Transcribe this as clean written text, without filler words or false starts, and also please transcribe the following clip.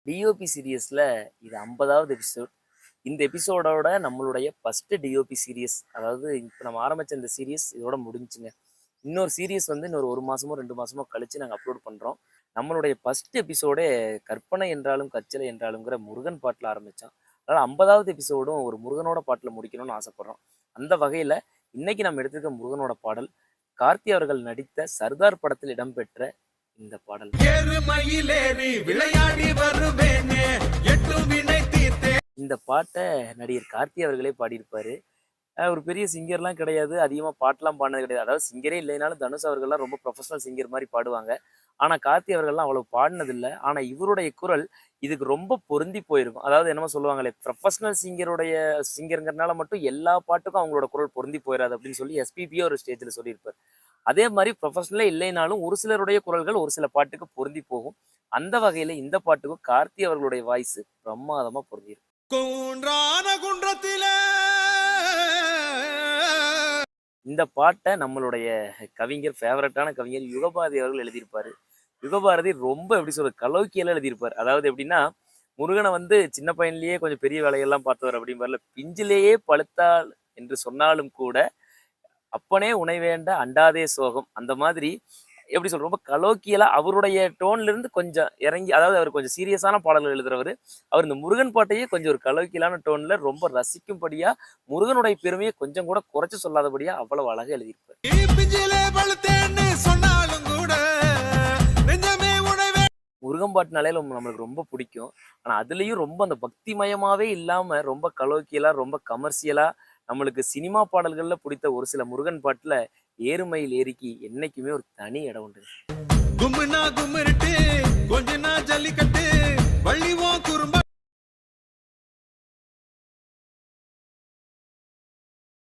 DOP சீரியஸ்ல இது 50வது episode. இந்த எபிசோடோட நம்மளுடைய ஃபர்ஸ்ட் டிஓபி சீரியஸ். அதாவது இப்போ நம்ம ஆரம்பிச்ச இந்த சீரியஸ் இதோட முடிஞ்சுங்க. இன்னொரு சீரியஸ் வந்து இன்னொரு 1 மாசமோ 2 மாசமோ கழிச்சு நாங்கள் அப்லோட் பண்றோம். நம்மளுடைய ஃபர்ஸ்ட் எபிசோடே கற்பனை என்றாலும் கச்சலை என்றாலுங்கிற முருகன் பாட்டில் ஆரம்பிச்சோம். அதனால 50வது எபிசோடும் ஒரு முருகனோட பாட்டில் முடிக்கணும்னு ஆசைப்படுறோம். அந்த வகையில இன்னைக்கு நம்ம எடுத்திருக்க முருகனோட பாடல் கார்த்தி அவர்கள் நடித்த சர்தார் படத்தில் இடம்பெற்ற இந்த பாடல். விளையாடி வருவேனே எட்டும் வினை தீர்த்தே. இந்த பாட்டை நடிகர் கார்த்தி அவர்களே பாடியிருப்பாரு. ஒரு பெரிய சிங்கர்லாம் கிடையாது, அதிகமாக பாட்டெலாம் பாடினது கிடையாது. அதாவது சிங்கரே இல்லைனாலும் தனுஷ் அவர்கள்லாம் ரொம்ப ப்ரொஃபஷனல் சிங்கர் மாதிரி பாடுவாங்க. ஆனால் கார்த்தி அவர்கள்லாம் அவ்வளோ பாடினதில்லை. ஆனால் இவருடைய குரல் இதுக்கு ரொம்ப பொருந்தி போயிருக்கும். அதாவது என்னமோ சொல்லுவாங்களே, ப்ரொஃபஷனல் சிங்கருங்கிறனால மட்டும் எல்லா பாட்டுக்கும் அவங்களோட குரல் பொருந்தி போயிடாது அப்படின்னு சொல்லி எஸ்பிபியே ஒரு ஸ்டேஜில் சொல்லியிருப்பார். அதே மாதிரி ப்ரொஃபஷனலே இல்லைனாலும் ஒரு சிலருடைய குரல்கள் ஒரு சில பாட்டுக்கு பொருந்தி போகும். அந்த வகையில் இந்த பாட்டுக்கும் கார்த்தி அவர்களுடைய வாய்ஸ் பிரமாதமாக பொருந்திருக்கு. இந்த பாட்டை நம்மளுடைய கவிஞர், ஃபேவரட்டான கவிஞர் யுகபாரதி அவர்கள் எழுதியிருப்பாரு. யுகபாரதி ரொம்ப எப்படி சொல்றது, கலோக்கியெல்லாம் எழுதியிருப்பார். அதாவது எப்படின்னா, முருகனை வந்து சின்ன பையன்லயே கொஞ்சம் பெரிய வேலையெல்லாம் பார்த்தவர் அப்படிம்பார்ல. பிஞ்சிலேயே பழுத்தால் என்று சொன்னாலும் கூட அப்பனே உனை வேண்ட அண்டாதே சோகம், அந்த மாதிரி எப்படி சொல்ற, ரொம்ப கலோக்கியலா அவருடைய டோன்ல இருந்து கொஞ்சம் இறங்கி, அதாவது அவர் கொஞ்சம் சீரியஸான பாடல்கள் எழுதுறவர். அவர் இந்த முருகன் பாட்டையே கொஞ்சம் ஒரு கலோக்கியலான டோன்ல ரொம்ப ரசிக்கும்படியா, முருகனுடைய பெருமையை கொஞ்சம் கூட குறைச்சு சொல்லாதபடியா அவ்வளவு அழகா எழுதியிருப்பார். முருகன் பாட்டுனாலே நம்மளுக்கு ரொம்ப பிடிக்கும். ஆனா அதுலயும் ரொம்ப அந்த பக்திமயமாவே இல்லாம ரொம்ப கலோக்கியலா, ரொம்ப கமர்ஷியலா, நம்மளுக்கு சினிமா பாடல்கள்ல பிடித்த ஒரு சில முருகன் பாட்டுல ஏறுமயில் ஏரிக்கு என்னைக்குமே ஒரு தனி இடம் உண்டு. கும்முனா கும்மிருட்டு கொஞ்ச நாள் ஜல்லிக்கட்டு